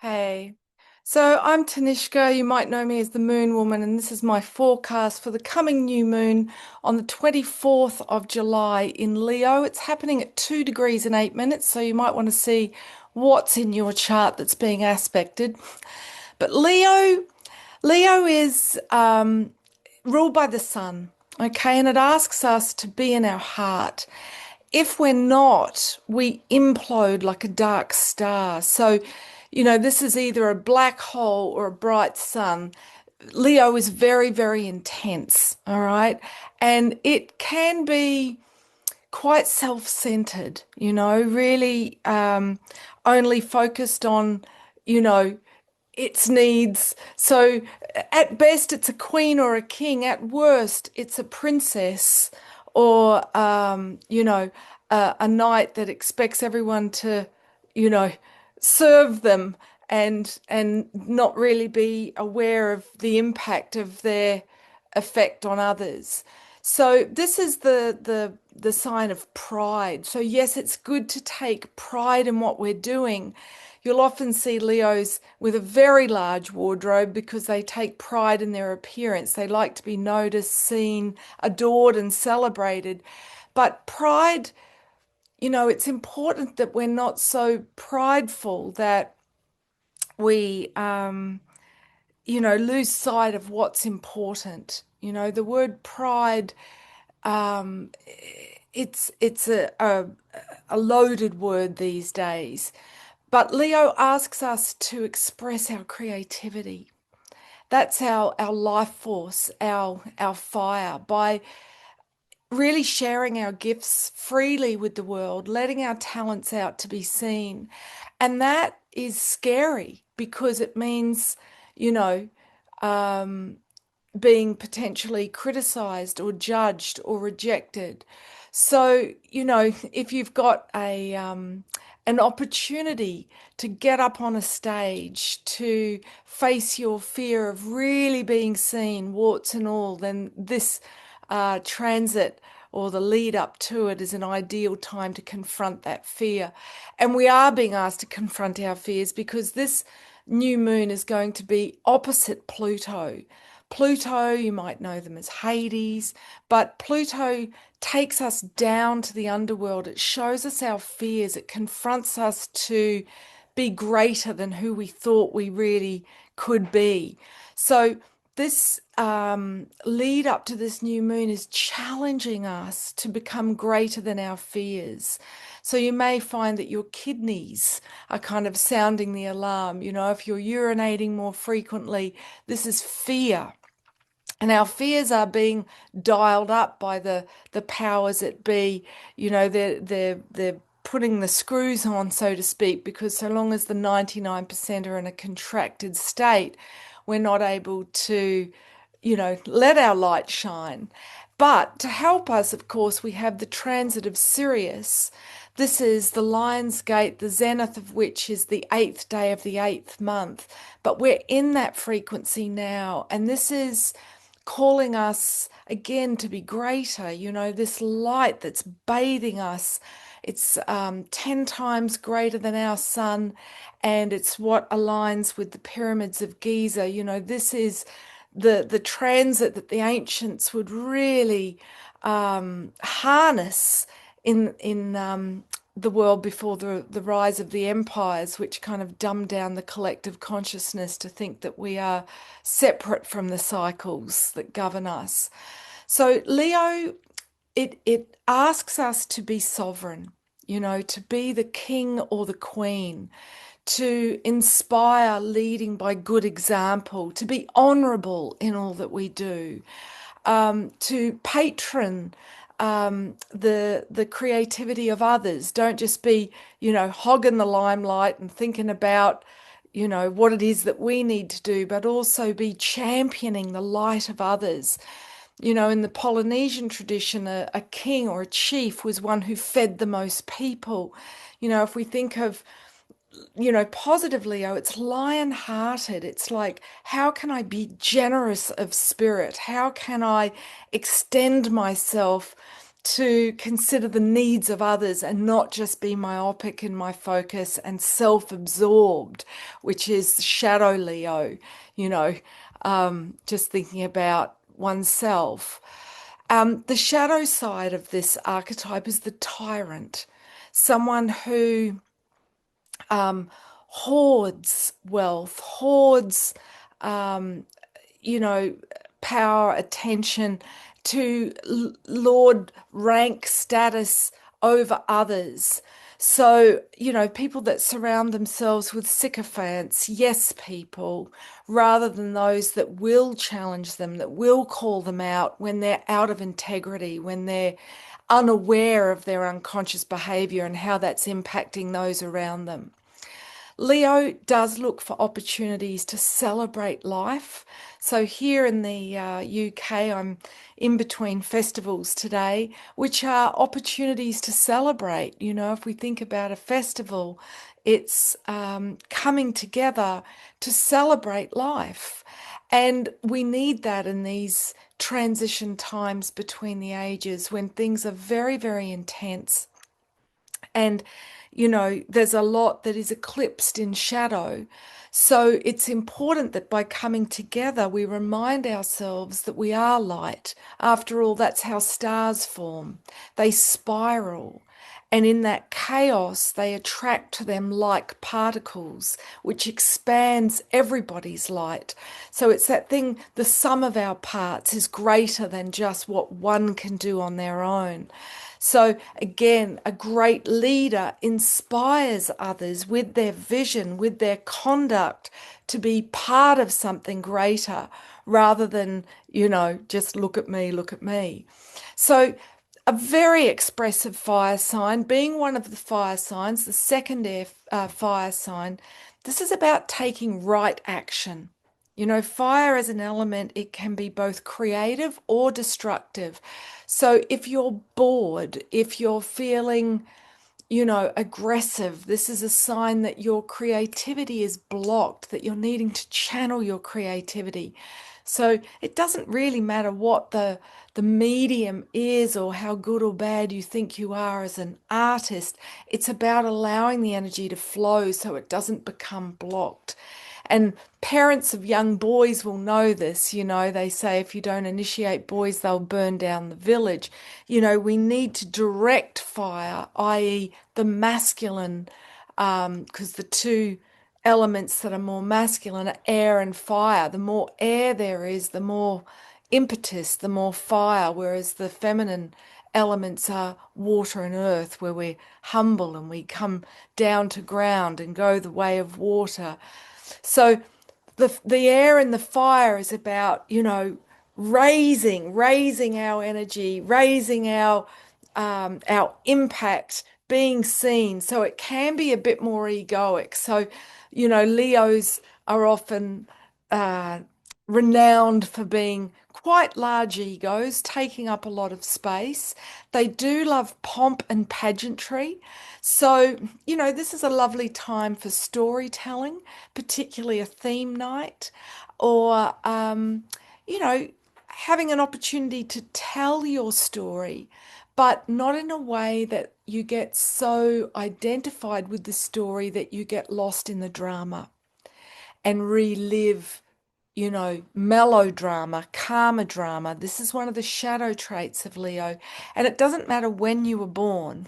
Hey, so I'm Tanishka. You might know me as the Moon Woman, and this is my forecast for the coming new moon on the 24th of July in Leo. It's happening at 2 degrees and 8 minutes, so you might want to see what's in your chart that's being aspected. But Leo is ruled by the sun, okay, and it asks us to be in our heart. If we're not, we implode like a dark star. So, this is either a black hole or a bright sun. Leo is very, very intense, all right? And it can be quite self-centered, really only focused on, you know, its needs. So at best, it's a queen or a king. At worst, it's a princess or, a knight that expects everyone to, you know, serve them and not really be aware of the impact of their effect on others. So this is the sign of pride. So yes, it's good to take pride in what we're doing. You'll often see Leos with a very large wardrobe because they take pride in their appearance. They like to be noticed, seen, adored, and celebrated. But pride, it's important that we're not so prideful that we, lose sight of what's important. The word pride, um, it's a loaded word these days. But Leo asks us to express our creativity. That's our life force, our fire, by really sharing our gifts freely with the world, letting our talents out to be seen. And that is scary because it means, you know, um, being potentially criticized or judged or rejected. So, if you've got an opportunity to get up on a stage to face your fear of really being seen, warts and all, then this transit or the lead up to it is an ideal time to confront that fear. And we are being asked to confront our fears because this new moon is going to be opposite Pluto. Pluto, you might know them as Hades, but Pluto takes us down to the underworld. It shows us our fears. It confronts us to be greater than who we thought we really could be. So, this lead up to this new moon is challenging us to become greater than our fears. So you may find that your kidneys are kind of sounding the alarm. If you're urinating more frequently, this is fear. And our fears are being dialed up by the powers that be. They're putting the screws on, so to speak, because so long as the 99% are in a contracted state, we're not able to, let our light shine. But to help us, of course, we have the transit of Sirius. This is the Lion's Gate, the zenith of which is the 8th day of the 8th month. But we're in that frequency now, and this is calling us again to be greater, this light that's bathing us. It's 10 times greater than our sun, and it's what aligns with the pyramids of Giza. This is the transit that the ancients would really harness in the world before the rise of the empires, which kind of dumbed down the collective consciousness to think that we are separate from the cycles that govern us. So Leo, it asks us to be sovereign, to be the king or the queen, to inspire leading by good example, to be honorable in all that we do, to patron the creativity of others. Don't just be, hogging the limelight and thinking about, what it is that we need to do, but also be championing the light of others. In the Polynesian tradition, a king or a chief was one who fed the most people. If we think of positively, oh, it's lion-hearted. It's like, how can I be generous of spirit? How can I extend myself to consider the needs of others and not just be myopic in my focus and self-absorbed, which is shadow Leo, you know, just thinking about oneself. The shadow side of this archetype is the tyrant, someone who hoards wealth, hoards, um, you know, power, attention to lord rank status over others. So, people that surround themselves with sycophants, yes people, rather than those that will challenge them, that will call them out when they're out of integrity, when they're unaware of their unconscious behavior and how that's impacting those around them. Leo does look for opportunities to celebrate life. So here in the UK, I'm in between festivals today, which are opportunities to celebrate. If we think about a festival, it's coming together to celebrate life. And we need that in these transition times between the ages when things are very, very intense and, there's a lot that is eclipsed in shadow. So it's important that by coming together, we remind ourselves that we are light. After all, that's how stars form. They spiral. And in that chaos, they attract to them like particles, which expands everybody's light. So it's that thing, the sum of our parts is greater than just what one can do on their own. So again, a great leader inspires others with their vision, with their conduct to be part of something greater rather than, just look at me, look at me. So a very expressive fire sign, being one of the fire signs, the second air fire sign, this is about taking right action. Fire as an element, it can be both creative or destructive. So if you're bored, if you're feeling, aggressive, this is a sign that your creativity is blocked, that you're needing to channel your creativity. So it doesn't really matter what the medium is or how good or bad you think you are as an artist. It's about allowing the energy to flow so it doesn't become blocked. And parents of young boys will know this. They say if you don't initiate boys, they'll burn down the village. We need to direct fire, i.e., the masculine, because the two elements that are more masculine are air and fire. The more air there is, the more impetus, the more fire, whereas the feminine elements are water and earth, where we're humble and we come down to ground and go the way of water. So the air and the fire is about, raising our energy, raising our impact, being seen. So it can be a bit more egoic. So, Leos are often uh, renowned for being quite large egos, taking up a lot of space. They do love pomp and pageantry. So, this is a lovely time for storytelling, particularly a theme night, or, having an opportunity to tell your story, but not in a way that you get so identified with the story that you get lost in the drama and relive, melodrama, karma drama. This is one of the shadow traits of Leo. And it doesn't matter when you were born.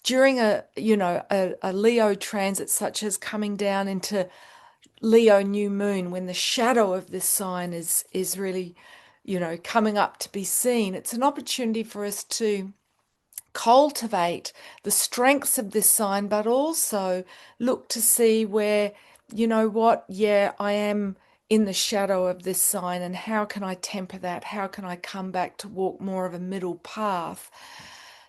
During a Leo transit, such as coming down into Leo new moon, when the shadow of this sign is really, coming up to be seen, it's an opportunity for us to cultivate the strengths of this sign, but also look to see where, yeah, I am in the shadow of this sign, and how can I temper that? How can I come back to walk more of a middle path?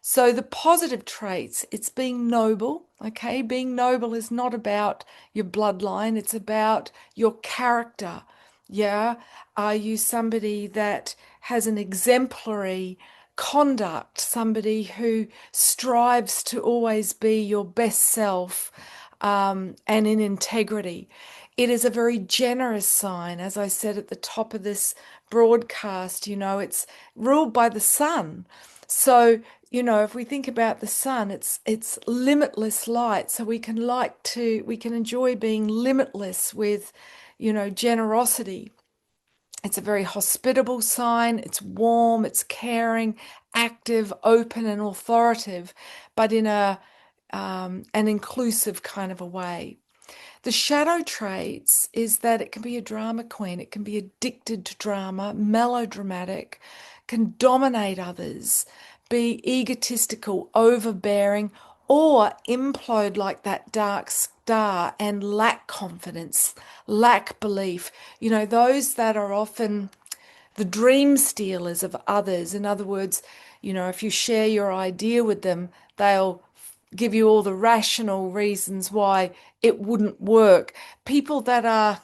So the positive traits, it's being noble, okay? Being noble is not about your bloodline, it's about your character. Yeah. Are you somebody that has an exemplary conduct, somebody who strives to always be your best self, and in integrity? It is a very generous sign. As I said at the top of this broadcast, it's ruled by the sun. So, if we think about the sun, it's limitless light. So we can enjoy being limitless with, generosity. It's a very hospitable sign. It's warm, it's caring, active, open, and authoritative, but in an inclusive kind of a way. The shadow traits is that it can be a drama queen, it can be addicted to drama, melodramatic, can dominate others, be egotistical, overbearing, or implode like that dark star and lack confidence, lack belief. Those that are often the dream stealers of others. In other words, if you share your idea with them, they'll give you all the rational reasons why it wouldn't work. People that are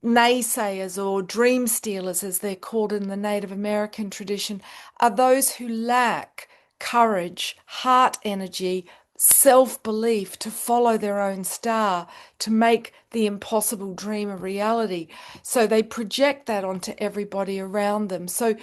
naysayers or dream stealers, as they're called in the Native American tradition, are those who lack courage, heart energy, self belief to follow their own star, to make the impossible dream a reality. So they project that onto everybody around them. So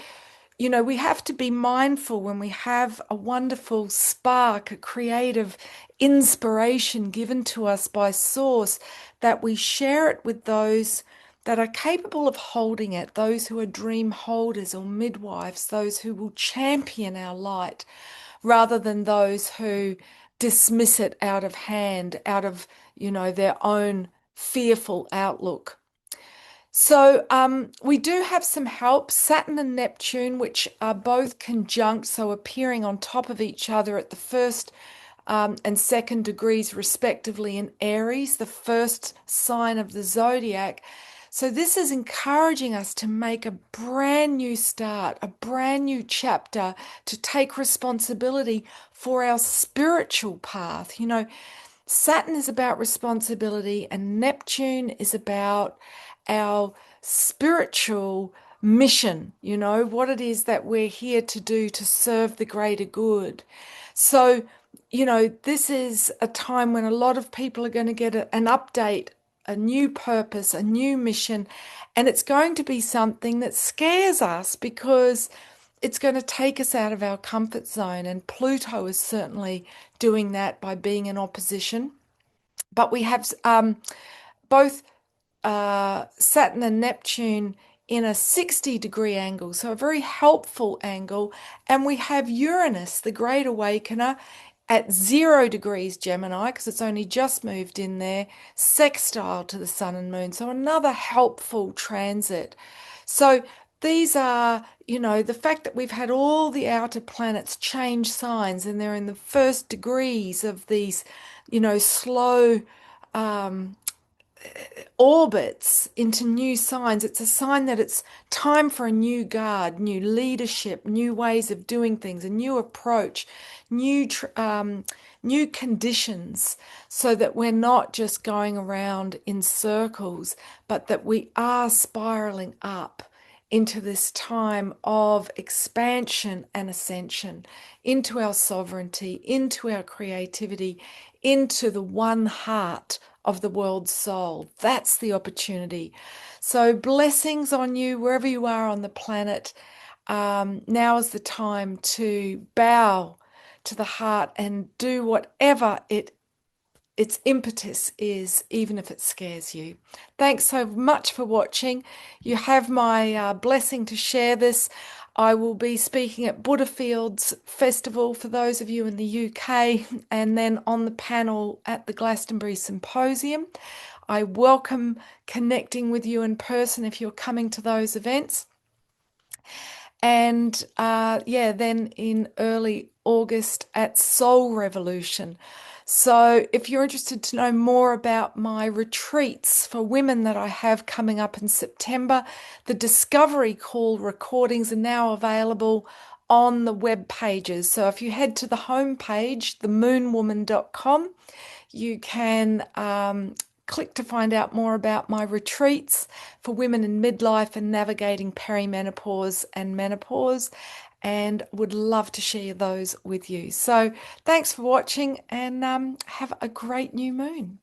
we have to be mindful when we have a wonderful spark, a creative inspiration given to us by Source, that we share it with those that are capable of holding it, those who are dream holders or midwives, those who will champion our light, rather than those who dismiss it out of hand, out of, their own fearful outlook. So we do have some help, Saturn and Neptune, which are both conjunct, so appearing on top of each other at the first and second degrees, respectively, in Aries, the first sign of the zodiac. So this is encouraging us to make a brand new start, a brand new chapter, to take responsibility for our spiritual path. Saturn is about responsibility, and Neptune is about our spiritual mission, what it is that we're here to do to serve the greater good. So, this is a time when a lot of people are going to get an update, a new purpose, a new mission, and it's going to be something that scares us because it's going to take us out of our comfort zone. And Pluto is certainly doing that by being in opposition. But we have both Saturn and Neptune in a 60-degree angle, so a very helpful angle. And we have Uranus, the Great Awakener, at 0 degrees Gemini, because it's only just moved in there, sextile to the Sun and Moon. So another helpful transit. So these are, the fact that we've had all the outer planets change signs and they're in the first degrees of these, slow orbits into new signs. It's a sign that it's time for a new guard, new leadership, new ways of doing things, a new approach, new conditions, so that we're not just going around in circles, but that we are spiraling up into this time of expansion and ascension, into our sovereignty, into our creativity, into the one heart of the world's soul. That's the opportunity. So blessings on you wherever you are on the planet. Now is the time to bow to the heart and do whatever its impetus is, even if it scares you. Thanks so much for watching. You have my blessing to share this. I will be speaking at Butterfield's Festival for those of you in the UK, and then on the panel at the Glastonbury Symposium. I welcome connecting with you in person if you're coming to those events. And then in early August at Soul Revolution. So if you're interested to know more about my retreats for women that I have coming up in September, the Discovery Call recordings are now available on the web pages. So if you head to the homepage, themoonwoman.com, you can click to find out more about my retreats for women in midlife and navigating perimenopause and menopause, and would love to share those with you. So thanks for watching, and have a great new moon.